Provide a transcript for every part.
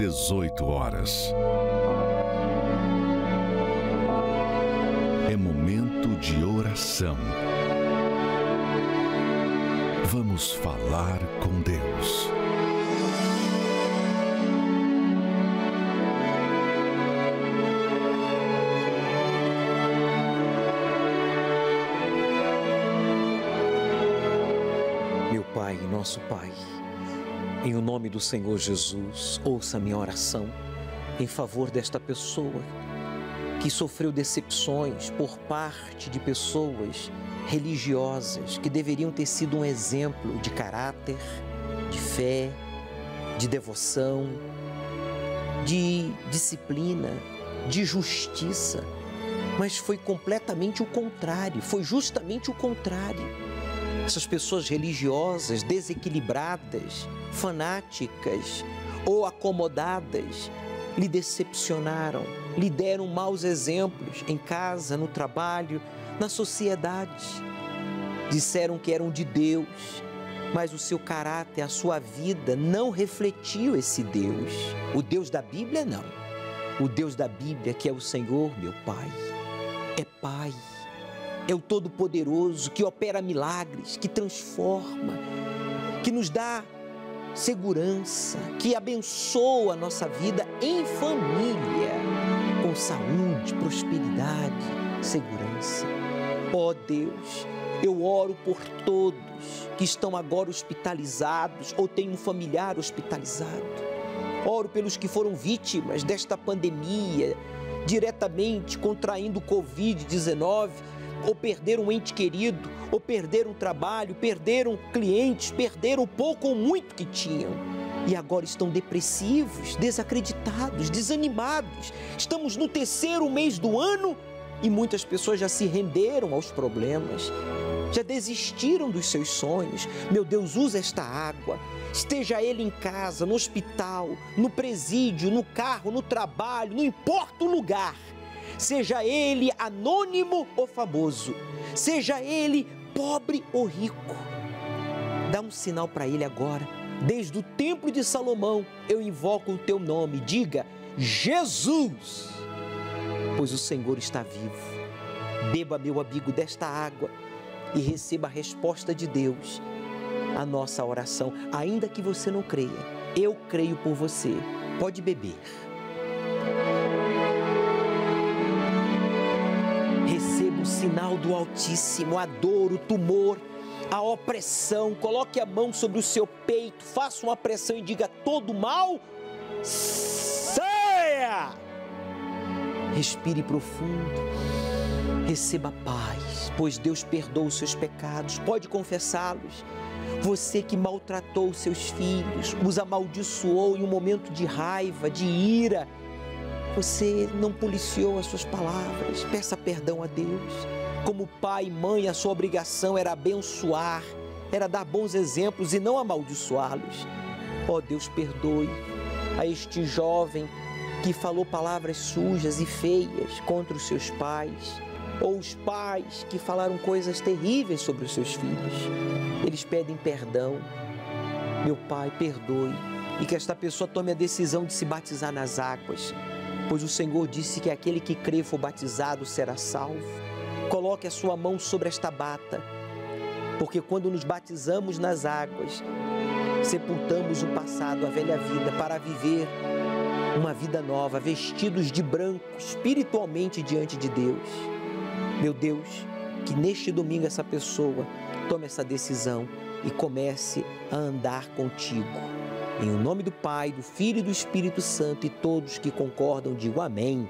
18 horas. É momento de oração. Vamos falar com Deus. Meu Pai, nosso Pai, em o nome do Senhor Jesus, ouça minha oração em favor desta pessoa que sofreu decepções por parte de pessoas religiosas que deveriam ter sido um exemplo de caráter, de fé, de devoção, de disciplina, de justiça, mas foi completamente o contrário, foi justamente o contrário. Essas pessoas religiosas, desequilibradas, fanáticas ou acomodadas, lhe decepcionaram, lhe deram maus exemplos em casa, no trabalho, na sociedade. Disseram que eram de Deus, mas o seu caráter, a sua vida não refletiu esse Deus. O Deus da Bíblia, não. O Deus da Bíblia, que é o Senhor, meu Pai, é Pai. É o Todo-Poderoso que opera milagres, que transforma, que nos dá segurança, que abençoa a nossa vida em família, com saúde, prosperidade, segurança. Ó Deus, eu oro por todos que estão agora hospitalizados ou têm um familiar hospitalizado. Oro pelos que foram vítimas desta pandemia, diretamente contraindo o Covid-19, ou perderam um ente querido, ou perderam um trabalho, perderam clientes, perderam o pouco ou muito que tinham. E agora estão depressivos, desacreditados, desanimados. Estamos no 3º mês do ano e muitas pessoas já se renderam aos problemas, já desistiram dos seus sonhos. Meu Deus, usa esta água. Esteja ele em casa, no hospital, no presídio, no carro, no trabalho, não importa o lugar. Seja ele anônimo ou famoso, seja ele pobre ou rico, dá um sinal para ele agora. Desde o templo de Salomão eu invoco o teu nome, diga Jesus, pois o Senhor está vivo. Beba, meu amigo, desta água e receba a resposta de Deus à nossa oração. Ainda que você não creia, eu creio por você. Pode beber. Receba o sinal do Altíssimo, a dor, o tumor, a opressão. Coloque a mão sobre o seu peito, faça uma pressão e diga: todo mal, saia! Respire profundo, receba paz, pois Deus perdoa os seus pecados, pode confessá-los. Você que maltratou os seus filhos, os amaldiçoou em um momento de raiva, de ira, você não policiou as suas palavras, peça perdão a Deus. Como pai e mãe, a sua obrigação era abençoar, era dar bons exemplos e não amaldiçoá-los. Ó Deus, perdoe a este jovem que falou palavras sujas e feias contra os seus pais, ou os pais que falaram coisas terríveis sobre os seus filhos. Eles pedem perdão. Meu Pai, perdoe, e que esta pessoa tome a decisão de se batizar nas águas, pois o Senhor disse que aquele que crê e for batizado será salvo. Coloque a sua mão sobre esta bata, porque quando nos batizamos nas águas, sepultamos o passado, a velha vida, para viver uma vida nova, vestidos de branco, espiritualmente diante de Deus. Meu Deus, que neste domingo essa pessoa tome essa decisão e comece a andar contigo. Em nome do Pai, do Filho e do Espírito Santo, e todos que concordam, digo amém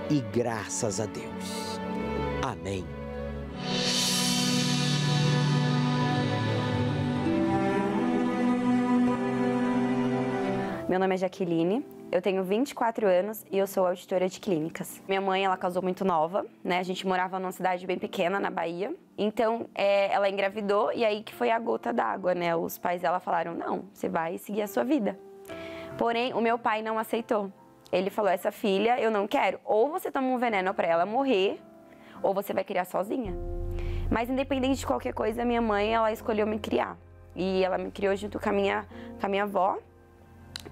e graças a Deus. Amém. Meu nome é Jaqueline, eu tenho 24 anos e eu sou auditora de clínicas. Minha mãe, ela casou muito nova, né? A gente morava numa cidade bem pequena, na Bahia. Então, ela engravidou e aí que foi a gota d'água, né? Os pais dela falaram, não, você vai seguir a sua vida. Porém, o meu pai não aceitou. Ele falou, essa filha eu não quero. Ou você toma um veneno pra ela morrer, ou você vai criar sozinha. Mas independente de qualquer coisa, minha mãe, ela escolheu me criar. E ela me criou junto com a minha avó.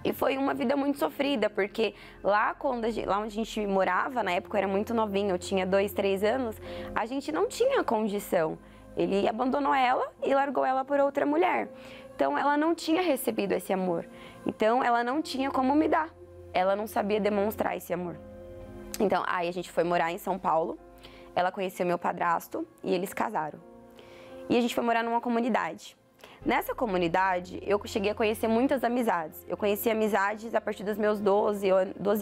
E foi uma vida muito sofrida, porque lá onde a gente morava, na época eu era muito novinha, eu tinha 2, 3 anos, a gente não tinha condição. Ele abandonou ela e largou ela por outra mulher. Então ela não tinha recebido esse amor. Então ela não tinha como me dar. Ela não sabia demonstrar esse amor. Então aí a gente foi morar em São Paulo. Ela conheceu meu padrasto e eles casaram. E a gente foi morar numa comunidade. Nessa comunidade, eu cheguei a conhecer muitas amizades. Eu conheci amizades a partir dos meus 12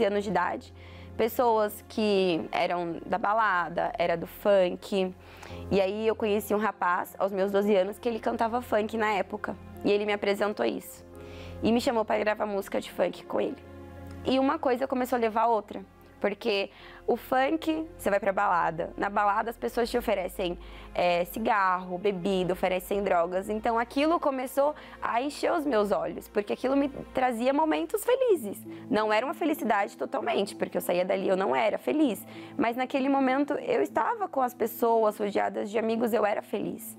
anos de idade. Pessoas que eram da balada, era do funk. E aí eu conheci um rapaz, aos meus 12 anos, que ele cantava funk na época. E ele me apresentou isso. E me chamou para gravar música de funk com ele. E uma coisa começou a levar a outra. Porque o funk, você vai pra balada. Na balada as pessoas te oferecem cigarro, bebida, oferecem drogas. Então aquilo começou a encher os meus olhos, porque aquilo me trazia momentos felizes. Não era uma felicidade totalmente, porque eu saía dali, eu não era feliz. Mas naquele momento eu estava com as pessoas, rodeadas de amigos, eu era feliz.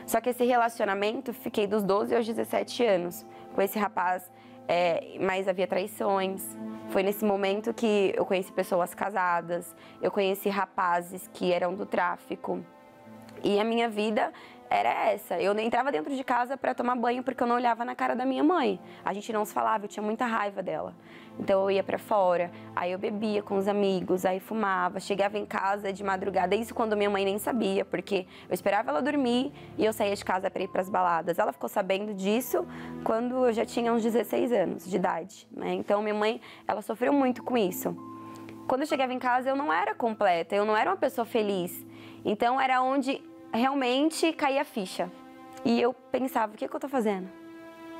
Só que esse relacionamento, fiquei dos 12 aos 17 anos com esse rapaz, mas havia traições. Foi nesse momento que eu conheci pessoas casadas, eu conheci rapazes que eram do tráfico. E a minha vida era essa. Eu entrava dentro de casa para tomar banho porque eu não olhava na cara da minha mãe. A gente não se falava, eu tinha muita raiva dela. Então eu ia para fora, aí eu bebia com os amigos, aí fumava, chegava em casa de madrugada, isso quando minha mãe nem sabia, porque eu esperava ela dormir e eu saía de casa para ir para as baladas. Ela ficou sabendo disso quando eu já tinha uns 16 anos de idade, né? Então minha mãe, ela sofreu muito com isso. Quando eu chegava em casa eu não era completa, eu não era uma pessoa feliz. Então era onde realmente caía a ficha. E eu pensava, o que eu tô fazendo?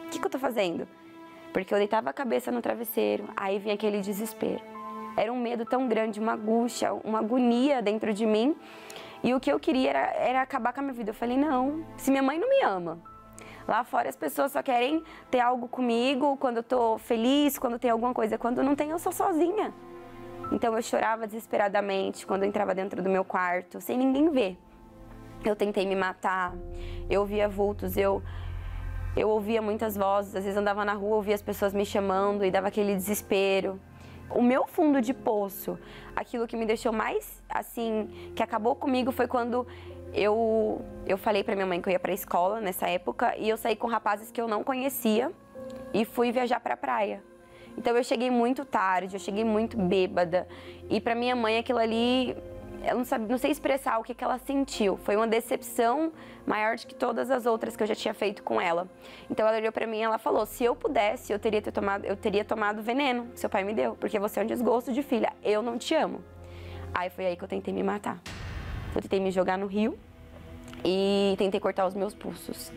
O que eu tô fazendo? Porque eu deitava a cabeça no travesseiro, aí vinha aquele desespero. Era um medo tão grande, uma angústia, uma agonia dentro de mim. E o que eu queria era acabar com a minha vida. Eu falei, não, se minha mãe não me ama. Lá fora as pessoas só querem ter algo comigo quando eu tô feliz, quando tem alguma coisa. Quando não tem, eu sou sozinha. Então eu chorava desesperadamente quando eu entrava dentro do meu quarto, sem ninguém ver. Eu tentei me matar, eu via vultos, eu ouvia muitas vozes, às vezes andava na rua, ouvia as pessoas me chamando e dava aquele desespero. O meu fundo de poço, aquilo que me deixou mais, assim, que acabou comigo foi quando eu falei pra minha mãe que eu ia pra escola nessa época e eu saí com rapazes que eu não conhecia e fui viajar pra praia. Então eu cheguei muito tarde, eu cheguei muito bêbada e pra minha mãe aquilo ali, eu não sei expressar o que ela sentiu. Foi uma decepção maior do que todas as outras que eu já tinha feito com ela. Então ela olhou pra mim e ela falou, se eu pudesse, eu teria tomado veneno que seu pai me deu, porque você é um desgosto de filha, eu não te amo. Aí foi aí que eu tentei me matar. Eu tentei me jogar no rio e tentei cortar os meus pulsos.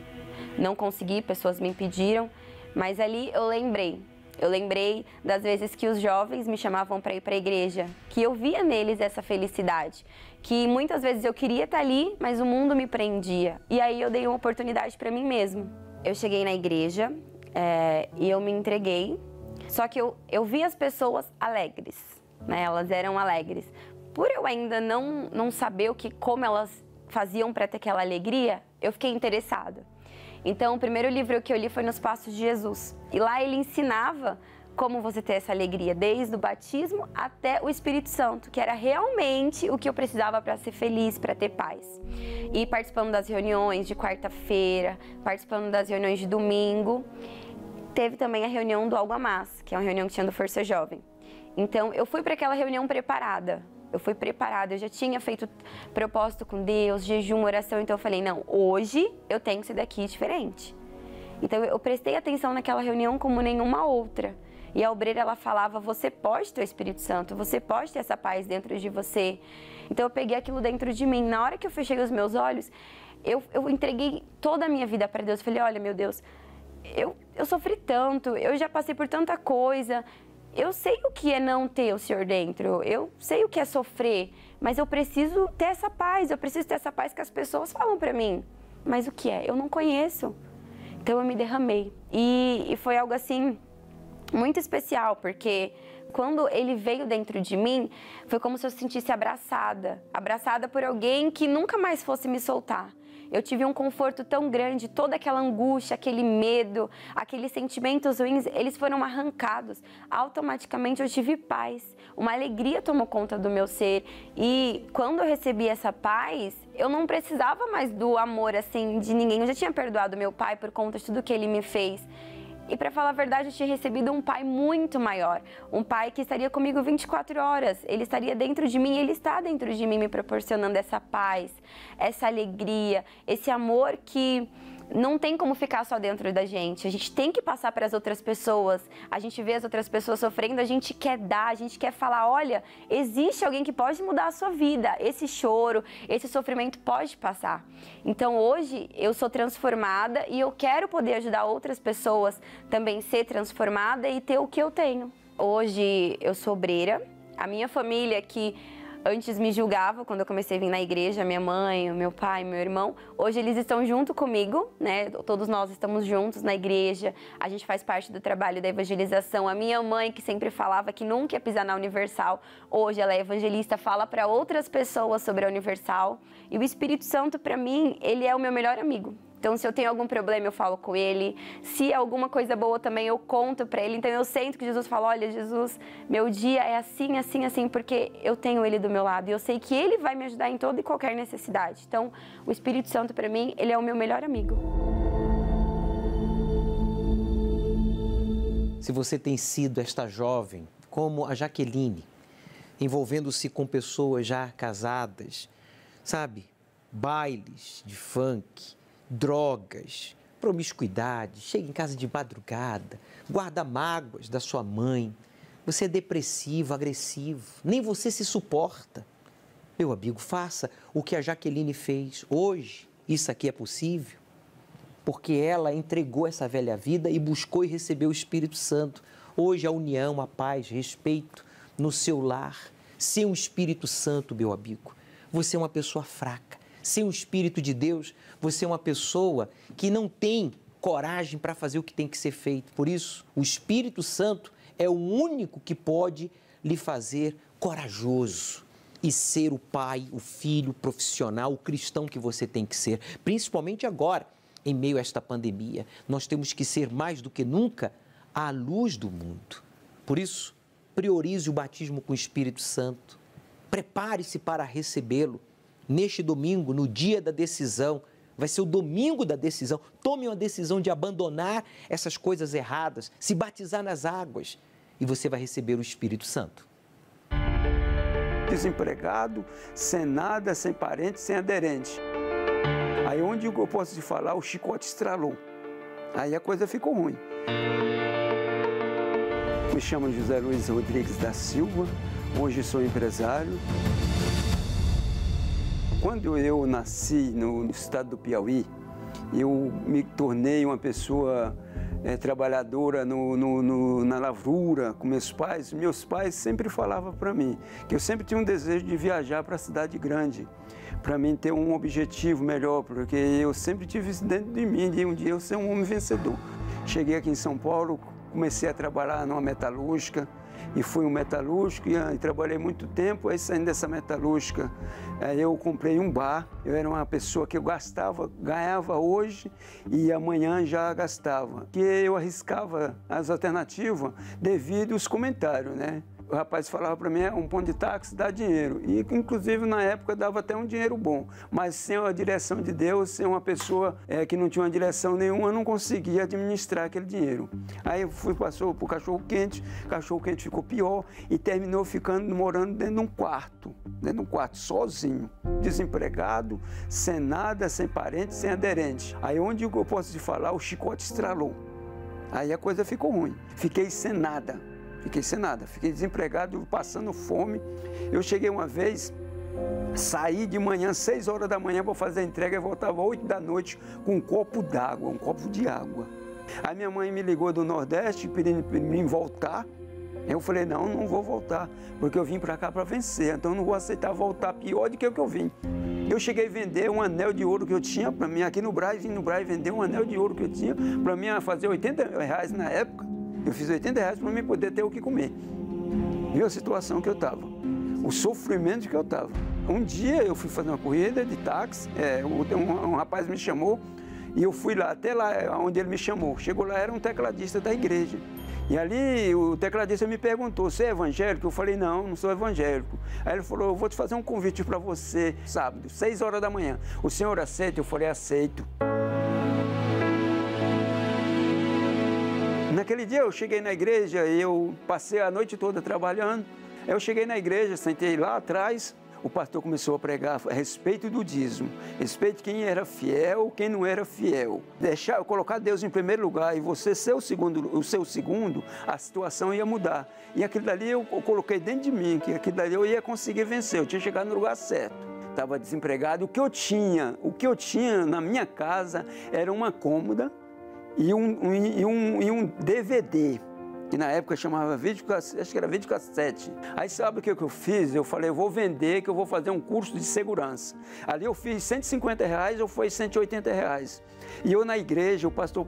Não consegui, pessoas me impediram, mas ali eu lembrei das vezes que os jovens me chamavam para ir para a igreja, que eu via neles essa felicidade, que muitas vezes eu queria estar ali, mas o mundo me prendia. E aí eu dei uma oportunidade para mim mesmo. Eu cheguei na igreja e eu me entreguei, só que eu vi as pessoas alegres, né? Elas eram alegres. Por eu ainda não saber como elas faziam para ter aquela alegria, eu fiquei interessada. Então, o primeiro livro que eu li foi Nos Passos de Jesus. E lá ele ensinava como você ter essa alegria, desde o batismo até o Espírito Santo, que era realmente o que eu precisava para ser feliz, para ter paz. E participando das reuniões de quarta-feira, participando das reuniões de domingo, teve também a reunião do Algo a Mais, que é uma reunião que tinha do Força Jovem. Então, eu fui para aquela reunião preparada. Eu já tinha feito propósito com Deus, jejum, oração, então eu falei, não, hoje eu tenho que ser daqui diferente. Então eu prestei atenção naquela reunião como nenhuma outra. E a obreira, ela falava, você pode ter o Espírito Santo, você pode ter essa paz dentro de você. Então eu peguei aquilo dentro de mim. Na hora que eu fechei os meus olhos, eu entreguei toda a minha vida para Deus. Eu falei, olha, meu Deus, eu sofri tanto, eu já passei por tanta coisa. Eu sei o que é não ter o Senhor dentro, eu sei o que é sofrer, mas eu preciso ter essa paz, eu preciso ter essa paz que as pessoas falam pra mim. Mas o que é? Eu não conheço. Então eu me derramei. E foi algo assim muito especial, porque Quando ele veio dentro de mim, foi como se eu se sentisse abraçada por alguém que nunca mais fosse me soltar. Eu tive um conforto tão grande, toda aquela angústia, aquele medo, aqueles sentimentos ruins, eles foram arrancados. Automaticamente eu tive paz, uma alegria tomou conta do meu ser. E quando eu recebi essa paz, eu não precisava mais do amor assim de ninguém. Eu já tinha perdoado meu pai por conta de tudo que ele me fez. E para falar a verdade, eu tinha recebido um pai muito maior, um pai que estaria comigo 24 horas, ele estaria dentro de mim, ele está dentro de mim me proporcionando essa paz, essa alegria, esse amor que não tem como ficar só dentro da gente. A gente tem que passar para as outras pessoas. A gente vê as outras pessoas sofrendo, a gente quer dar, a gente quer falar, olha, existe alguém que pode mudar a sua vida. Esse choro, esse sofrimento pode passar. Então hoje eu sou transformada e eu quero poder ajudar outras pessoas também a ser transformada e ter o que eu tenho. Hoje eu sou obreira. A minha família que antes me julgava quando eu comecei a vir na igreja, minha mãe, meu pai, meu irmão. Hoje eles estão junto comigo, né? Todos nós estamos juntos na igreja. A gente faz parte do trabalho da evangelização. A minha mãe, que sempre falava que nunca ia pisar na Universal, hoje ela é evangelista, fala para outras pessoas sobre a Universal. E o Espírito Santo, para mim, ele é o meu melhor amigo. Então, se eu tenho algum problema, eu falo com ele. Se é alguma coisa boa também, eu conto para ele. Então, eu sinto que Jesus fala, olha, Jesus, meu dia é assim, assim, assim, porque eu tenho ele do meu lado. E eu sei que ele vai me ajudar em toda e qualquer necessidade. Então, o Espírito Santo, para mim, ele é o meu melhor amigo. Se você tem sido esta jovem, como a Jaqueline, envolvendo-se com pessoas já casadas, sabe, bailes de funk, drogas, promiscuidade, chega em casa de madrugada, guarda mágoas da sua mãe, você é depressivo, agressivo, nem você se suporta. Meu amigo, faça o que a Jaqueline fez. Hoje, isso aqui é possível, porque ela entregou essa velha vida e buscou e recebeu o Espírito Santo. Hoje a união, a paz, respeito no seu lar. Sem o Espírito Santo, meu amigo, você é uma pessoa fraca. Sem o Espírito de Deus, você é uma pessoa que não tem coragem para fazer o que tem que ser feito. Por isso, o Espírito Santo é o único que pode lhe fazer corajoso e ser o pai, o filho, o profissional, o cristão que você tem que ser. Principalmente agora, em meio a esta pandemia, nós temos que ser mais do que nunca a luz do mundo. Por isso, priorize o batismo com o Espírito Santo. Prepare-se para recebê-lo. Neste domingo, no dia da decisão, vai ser o domingo da decisão. Tome uma decisão de abandonar essas coisas erradas, se batizar nas águas e você vai receber o Espírito Santo. Desempregado, sem nada, sem parente, sem aderente. Aí onde eu posso te falar, o chicote estralou. Aí a coisa ficou ruim. Me chamo José Luiz Rodrigues da Silva, hoje sou empresário. Quando eu nasci no estado do Piauí, eu me tornei uma pessoa trabalhadora na lavoura com meus pais. Meus pais sempre falavam para mim que eu sempre tinha um desejo de viajar para a cidade grande, para mim ter um objetivo melhor, porque eu sempre tive isso dentro de mim, de um dia eu ser um homem vencedor. Cheguei aqui em São Paulo, comecei a trabalhar numa metalúrgica, e fui um metalúrgico e trabalhei muito tempo. Aí saindo dessa metalúrgica, eu comprei um bar. Eu era uma pessoa que eu ganhava hoje e amanhã já gastava. Que eu arriscava as alternativas devido aos comentários, né? O rapaz falava para mim, um ponto de táxi dá dinheiro. E, inclusive, na época, dava até um dinheiro bom. Mas sem a direção de Deus, sem uma pessoa que não tinha uma direção nenhuma, eu não conseguia administrar aquele dinheiro. Aí passou para o cachorro-quente ficou pior e terminou morando dentro de um quarto, sozinho, desempregado, sem nada, sem parente, sem aderente. Aí onde eu posso te falar, o chicote estralou. Aí a coisa ficou ruim. Fiquei sem nada, fiquei desempregado, passando fome. Eu cheguei uma vez, saí de manhã, 6 horas da manhã para fazer a entrega e voltava 8 da noite com um copo d'água, um copo de água. Aí minha mãe me ligou do Nordeste pedindo para mim voltar. Eu falei, não vou voltar, porque eu vim para cá para vencer, então eu não vou aceitar voltar pior do que o que eu vim. Eu cheguei a vender um anel de ouro que eu tinha para mim aqui no Brás, vim no Brás vender um anel de ouro que eu tinha para mim fazer R$80 na época. Eu fiz R$80 para mim poder ter o que comer. Viu a situação que eu estava, o sofrimento que eu estava. Um dia eu fui fazer uma corrida de táxi, um rapaz me chamou e eu fui lá, até lá onde ele me chamou. Chegou lá, era um tecladista da igreja. E ali o tecladista me perguntou, você é evangélico? Eu falei, não sou evangélico. Aí ele falou, eu vou te fazer um convite para você, sábado, 6 horas da manhã. O senhor aceita? Eu falei, aceito. Naquele dia eu cheguei na igreja e eu passei a noite toda trabalhando. Eu cheguei na igreja, sentei lá atrás, o pastor começou a pregar a respeito do dízimo, a respeito de quem era fiel, quem não era fiel. Colocar Deus em primeiro lugar e você ser o seu segundo, a situação ia mudar. E aquilo dali eu coloquei dentro de mim, que aquilo dali eu ia conseguir vencer, eu tinha chegado no lugar certo. Estava desempregado, o que eu tinha na minha casa era uma cômoda e um DVD. Que na época chamava acho que era videocassete. Aí sabe o que eu fiz? Eu falei, eu vou vender, que eu vou fazer um curso de segurança. Ali eu fiz R$150 ou foi R$180. E eu na igreja, o pastor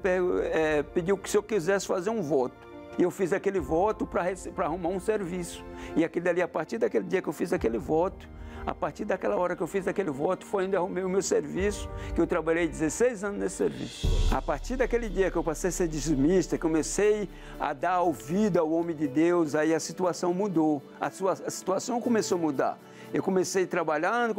pediu que se eu quisesse fazer um voto. E eu fiz aquele voto para arrumar um serviço. E a partir daquele dia que eu fiz aquele voto, a partir daquela hora que eu fiz aquele voto, foi onde eu arrumei o meu serviço, que eu trabalhei 16 anos nesse serviço. A partir daquele dia que eu passei a ser dizimista, comecei a dar ouvido ao homem de Deus, aí a situação mudou, a situação começou a mudar. Eu comecei trabalhando,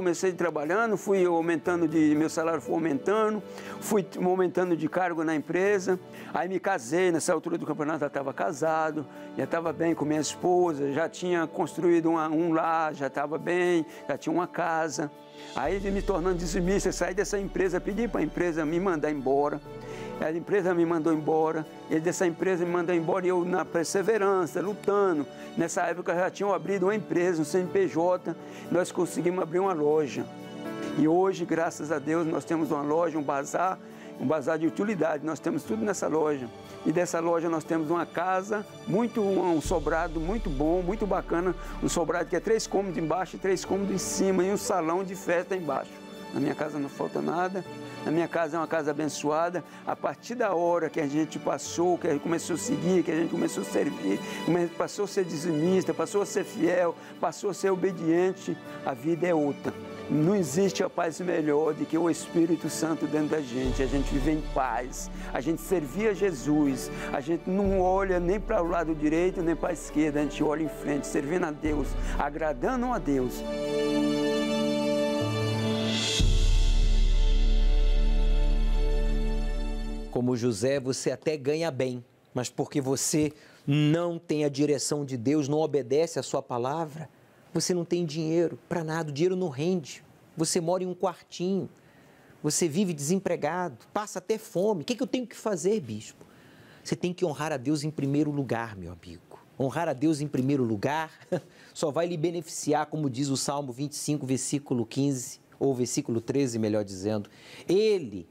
fui aumentando, meu salário foi aumentando, fui aumentando de cargo na empresa. Aí me casei, nessa altura do campeonato já estava casado, já estava bem com minha esposa, já tinha construído um lar, já estava bem, já tinha uma casa. Aí me tornando dizimista, saí dessa empresa, pedi para a empresa me mandar embora. A empresa me mandou embora, ele dessa empresa me mandou embora e eu na perseverança, lutando. Nessa época já tinham abrido uma empresa, um CNPJ, nós conseguimos abrir uma loja. E hoje, graças a Deus, nós temos uma loja, um bazar de utilidade, nós temos tudo nessa loja. E dessa loja nós temos uma casa, um sobrado muito bom, muito bacana, um sobrado que é 3 cômodos embaixo e 3 cômodos em cima e um salão de festa embaixo. Na minha casa não falta nada. Na minha casa é uma casa abençoada. A partir da hora que a gente passou, que a gente começou a seguir, que a gente começou a servir, passou a ser dizimista, passou a ser fiel, passou a ser obediente, a vida é outra. Não existe a paz melhor do que o Espírito Santo dentro da gente. A gente vive em paz, a gente servia a Jesus, a gente não olha nem para o lado direito nem para a esquerda, a gente olha em frente, servindo a Deus, agradando a Deus. Como José, você até ganha bem, mas porque você não tem a direção de Deus, não obedece a sua palavra, você não tem dinheiro para nada, o dinheiro não rende. Você mora em um quartinho, você vive desempregado, passa até fome. O que eu tenho que fazer, bispo? Você tem que honrar a Deus em primeiro lugar, meu amigo. Honrar a Deus em primeiro lugar só vai lhe beneficiar, como diz o Salmo 25, versículo 15, ou versículo 13, melhor dizendo. Ele,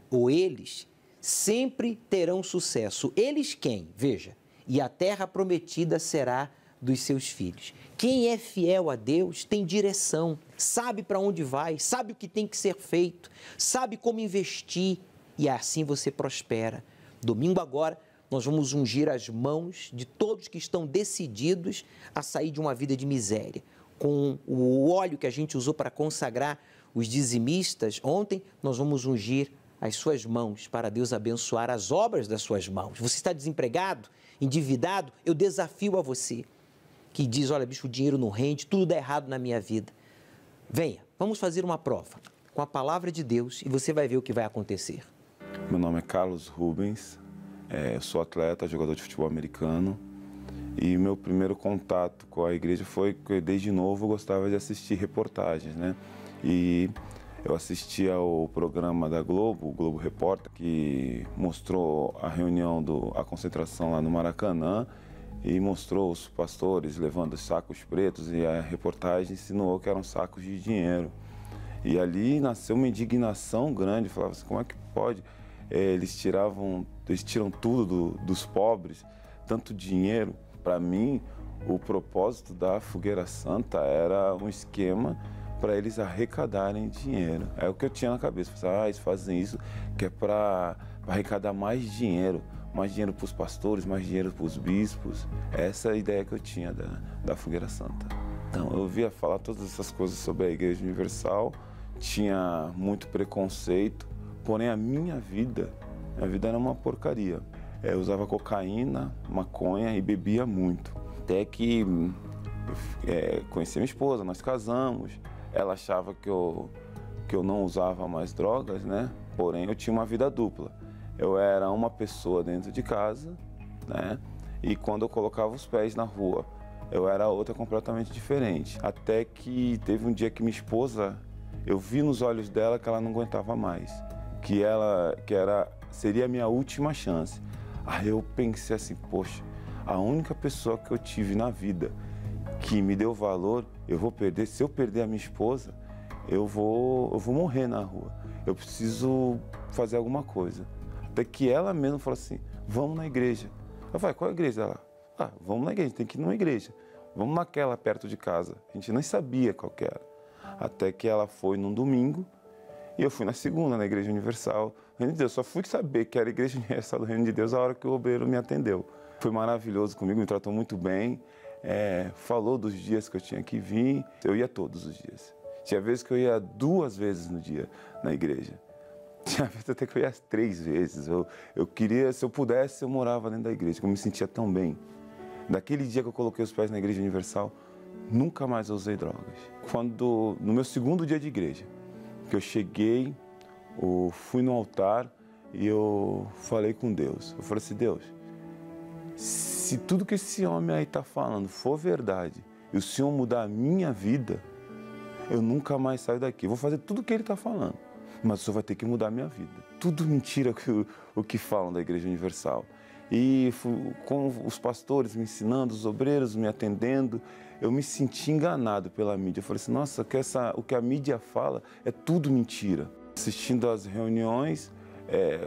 ou eles, sempre terão sucesso. Eles quem? Veja, e a terra prometida será dos seus filhos. Quem é fiel a Deus tem direção, sabe para onde vai, sabe o que tem que ser feito, sabe como investir e assim você prospera. Domingo agora nós vamos ungir as mãos de todos que estão decididos a sair de uma vida de miséria. Com o óleo que a gente usou para consagrar os dizimistas ontem, nós vamos ungir as suas mãos para Deus abençoar as obras das suas mãos. Você está desempregado, endividado? Eu desafio a você que diz, olha, bicho, o dinheiro não rende, tudo dá errado na minha vida. Venha, vamos fazer uma prova com a palavra de Deus e você vai ver o que vai acontecer. Meu nome é Carlos Rubens, eu sou atleta, jogador de futebol americano e meu primeiro contato com a igreja foi que desde novo eu gostava de assistir reportagens, né? E eu assisti ao programa da Globo, o Globo Repórter, que mostrou a reunião, a concentração lá no Maracanã e mostrou os pastores levando sacos pretos e a reportagem insinuou que eram sacos de dinheiro. E ali nasceu uma indignação grande, falava assim, como é que pode? Eles tiram tudo dos pobres, tanto dinheiro. Para mim, o propósito da Fogueira Santa era um esquema para eles arrecadarem dinheiro. É o que eu tinha na cabeça. Eles fazem isso que é para arrecadar mais dinheiro. mais dinheiro para os pastores, mais dinheiro para os bispos. Essa é a ideia que eu tinha da Fogueira Santa. Então, eu ouvia falar todas essas coisas sobre a Igreja Universal, tinha muito preconceito, porém a minha vida era uma porcaria. Eu usava cocaína, maconha e bebia muito. Até que conheci minha esposa, nós casamos, ela achava que eu não usava mais drogas, né? Porém, eu tinha uma vida dupla. Eu era uma pessoa dentro de casa, né? E quando eu colocava os pés na rua, eu era outra completamente diferente. Até que teve um dia que minha esposa, eu vi nos olhos dela que ela não aguentava mais, seria a minha última chance. Aí eu pensei assim, poxa, a única pessoa que eu tive na vida que me deu valor, eu vou perder. Se eu perder a minha esposa, eu vou morrer na rua. Eu preciso fazer alguma coisa. Até que ela mesma falou assim, vamos na igreja. Eu falei, qual é a igreja? Ela, vamos na igreja, tem que ir numa igreja. Vamos naquela perto de casa. A gente nem sabia qual que era. Até que ela foi num domingo e eu fui na segunda, na Igreja Universal do Reino de Deus. Só fui saber que era a Igreja Universal do Reino de Deus a hora que o obreiro me atendeu. Foi maravilhoso comigo, me tratou muito bem. Falou dos dias que eu tinha que vir. Eu ia todos os dias. Tinha vezes que eu ia 2 vezes no dia na igreja. Tinha vezes até que eu ia 3 vezes. Eu queria, se eu pudesse, eu morava dentro da igreja, porque eu me sentia tão bem. Daquele dia que eu coloquei os pés na Igreja Universal, nunca mais eu usei drogas. No meu segundo dia de igreja, que eu cheguei, eu fui no altar e eu falei com Deus. Eu falei assim, Deus, se tudo que esse homem aí está falando for verdade e o Senhor mudar a minha vida, eu nunca mais saio daqui. Eu vou fazer tudo o que ele está falando, mas o Senhor vai ter que mudar a minha vida. Tudo mentira o que falam da Igreja Universal. E com os pastores me ensinando, os obreiros me atendendo, eu me senti enganado pela mídia. Eu falei assim, nossa, o que a mídia fala é tudo mentira. Assistindo às reuniões,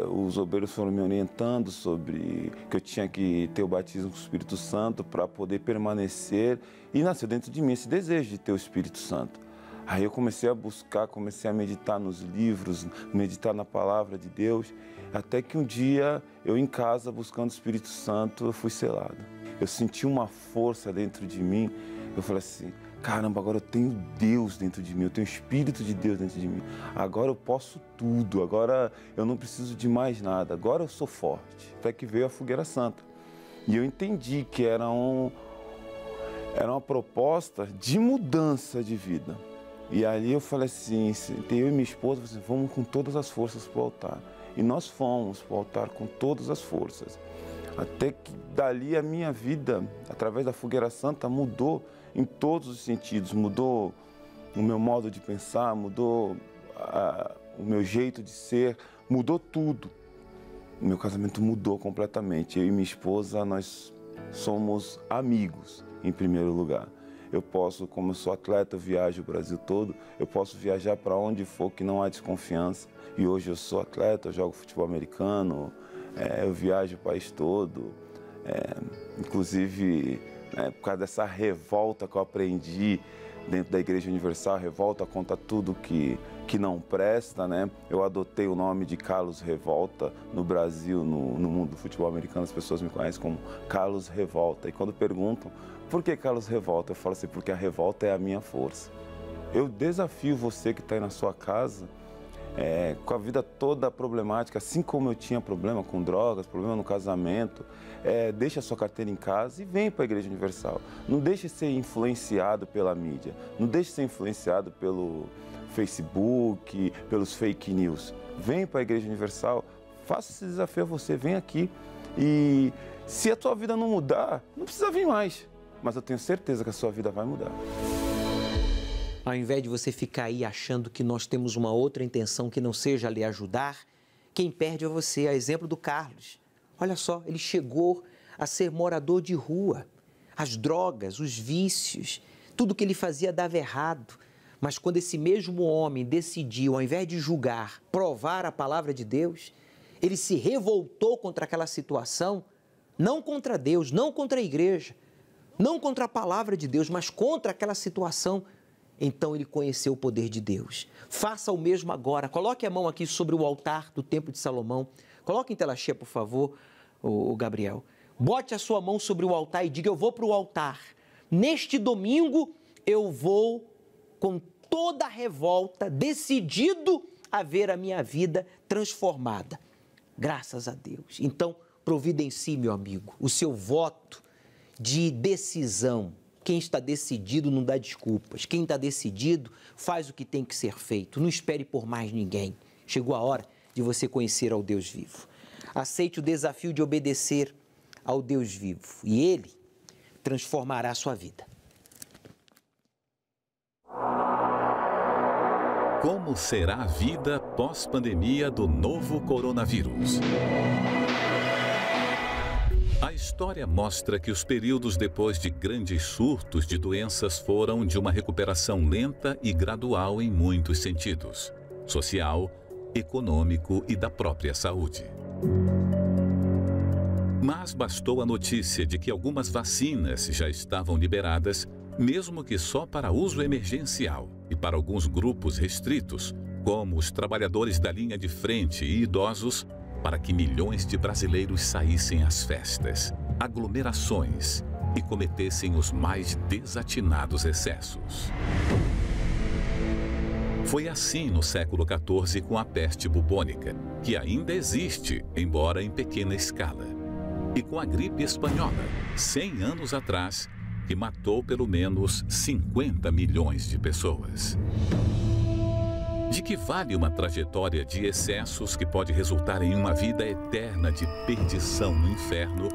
os obreiros foram me orientando sobre que eu tinha que ter o batismo com o Espírito Santo para poder permanecer. E nasceu dentro de mim esse desejo de ter o Espírito Santo. Aí eu comecei a buscar, comecei a meditar nos livros, meditar na palavra de Deus, até que um dia eu em casa, buscando o Espírito Santo, eu fui selado. Eu senti uma força dentro de mim, eu falei assim, caramba, agora eu tenho Deus dentro de mim, eu tenho o Espírito de Deus dentro de mim, agora eu posso tudo, agora eu não preciso de mais nada, agora eu sou forte. Até que veio a Fogueira Santa e eu entendi que era uma proposta de mudança de vida. E ali eu falei assim, eu e minha esposa, assim, vamos com todas as forças para o altar. E nós fomos para o altar com todas as forças. Até que dali a minha vida, através da Fogueira Santa, mudou em todos os sentidos. Mudou o meu modo de pensar, mudou o meu jeito de ser, mudou tudo. O meu casamento mudou completamente. Eu e minha esposa, nós somos amigos, em primeiro lugar. Eu posso, como eu sou atleta, eu viajo o Brasil todo, eu posso viajar para onde for que não há desconfiança. E hoje eu sou atleta, eu jogo futebol americano, eu viajo o país todo. Inclusive, por causa dessa revolta que eu aprendi dentro da Igreja Universal, a revolta contra tudo que não presta, né? Eu adotei o nome de Carlos Revolta no Brasil, no mundo do futebol americano, as pessoas me conhecem como Carlos Revolta. E quando perguntam, por que Carlos Revolta? Eu falo assim, porque a revolta é a minha força. Eu desafio você que está aí na sua casa, com a vida toda problemática, assim como eu tinha problema com drogas, problema no casamento, deixe a sua carteira em casa e vem para a Igreja Universal. Não deixe ser influenciado pela mídia, não deixe ser influenciado pelo Facebook, pelos fake news. Vem para a Igreja Universal, faça esse desafio a você, vem aqui e se a tua vida não mudar, não precisa vir mais. Mas eu tenho certeza que a sua vida vai mudar. Ao invés de você ficar aí achando que nós temos uma outra intenção que não seja lhe ajudar, quem perde é você, a exemplo do Carlos. Olha só, ele chegou a ser morador de rua. As drogas, os vícios, tudo que ele fazia dava errado. Mas quando esse mesmo homem decidiu, ao invés de julgar, provar a palavra de Deus, ele se revoltou contra aquela situação, não contra Deus, não contra a igreja, não contra a palavra de Deus, mas contra aquela situação. Então ele conheceu o poder de Deus. Faça o mesmo agora. Coloque a mão aqui sobre o altar do Templo de Salomão. Coloque em tela cheia, por favor. o Gabriel. Bote a sua mão sobre o altar e diga: eu vou para o altar. Neste domingo eu vou com toda a revolta, decidido a ver a minha vida transformada. Graças a Deus. Então, providencie, meu amigo, o seu voto de decisão. Quem está decidido não dá desculpas. Quem está decidido faz o que tem que ser feito. Não espere por mais ninguém. Chegou a hora de você conhecer ao Deus vivo. Aceite o desafio de obedecer ao Deus vivo e Ele transformará a sua vida. Como será a vida pós-pandemia do novo coronavírus? A história mostra que os períodos depois de grandes surtos de doenças foram de uma recuperação lenta e gradual em muitos sentidos: social, econômico e da própria saúde. Mas bastou a notícia de que algumas vacinas já estavam liberadas, mesmo que só para uso emergencial e para alguns grupos restritos, como os trabalhadores da linha de frente e idosos, para que milhões de brasileiros saíssem às festas, aglomerações e cometessem os mais desatinados excessos. Foi assim no século XIV com a peste bubônica, que ainda existe, embora em pequena escala, e com a gripe espanhola, 100 anos atrás, que matou pelo menos 50 milhões de pessoas. De que vale uma trajetória de excessos que pode resultar em uma vida eterna de perdição no inferno,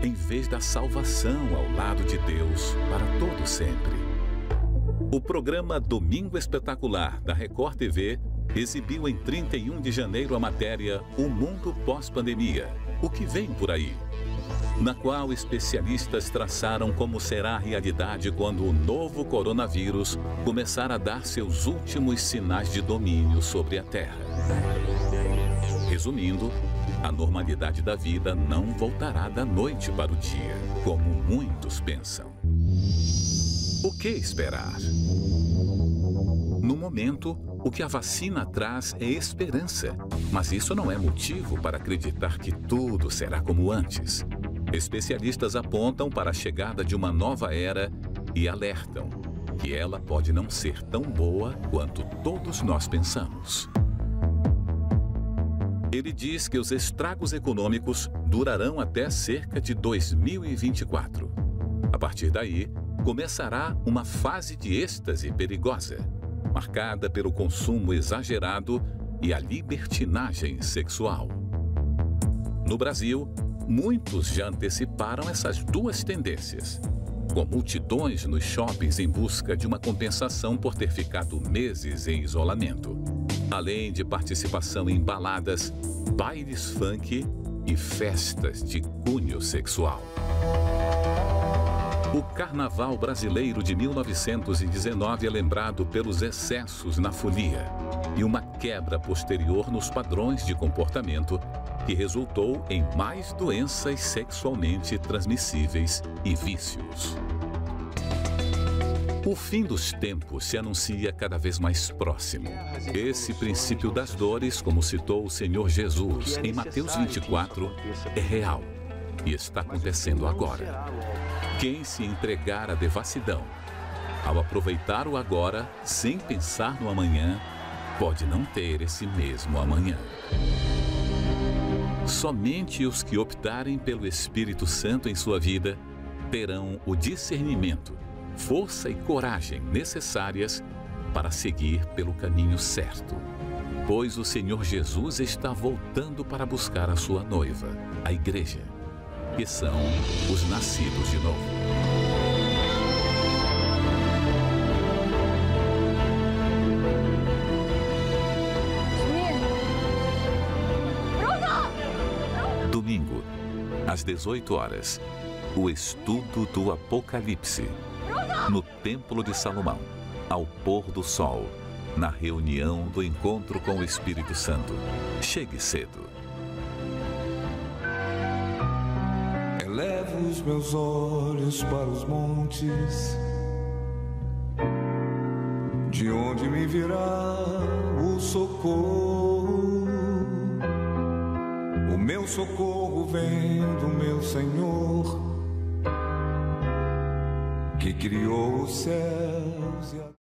em vez da salvação ao lado de Deus para todo sempre? O programa Domingo Espetacular da Record TV exibiu em 31 de janeiro a matéria O Mundo Pós-Pandemia, o que vem por aí, na qual especialistas traçaram como será a realidade quando o novo coronavírus começar a dar seus últimos sinais de domínio sobre a Terra. Resumindo, a normalidade da vida não voltará da noite para o dia, como muitos pensam. O que esperar? No momento, o que a vacina traz é esperança, mas isso não é motivo para acreditar que tudo será como antes. Especialistas apontam para a chegada de uma nova era e alertam que ela pode não ser tão boa quanto todos nós pensamos. Ele diz que os estragos econômicos durarão até cerca de 2024. A partir daí, começará uma fase de êxtase perigosa, marcada pelo consumo exagerado e a libertinagem sexual. No Brasil, muitos já anteciparam essas duas tendências, com multidões nos shoppings em busca de uma compensação por ter ficado meses em isolamento, além de participação em baladas, bailes funk e festas de cunho sexual. O Carnaval Brasileiro de 1919 é lembrado pelos excessos na folia e uma quebra posterior nos padrões de comportamento que resultou em mais doenças sexualmente transmissíveis e vícios. O fim dos tempos se anuncia cada vez mais próximo. Esse princípio das dores, como citou o Senhor Jesus em Mateus 24, é real e está acontecendo agora. Quem se entregar à devassidão, ao aproveitar o agora sem pensar no amanhã, pode não ter esse mesmo amanhã. Somente os que optarem pelo Espírito Santo em sua vida terão o discernimento, força e coragem necessárias para seguir pelo caminho certo. Pois o Senhor Jesus está voltando para buscar a sua noiva, a igreja, que são os nascidos de novo. Domingo, às 18 horas, o estudo do Apocalipse, no Templo de Salomão, ao pôr do sol, na reunião do encontro com o Espírito Santo. Chegue cedo. Elevo os meus olhos para os montes, de onde me virá o socorro. O meu socorro vem do meu Senhor, que criou os céus e a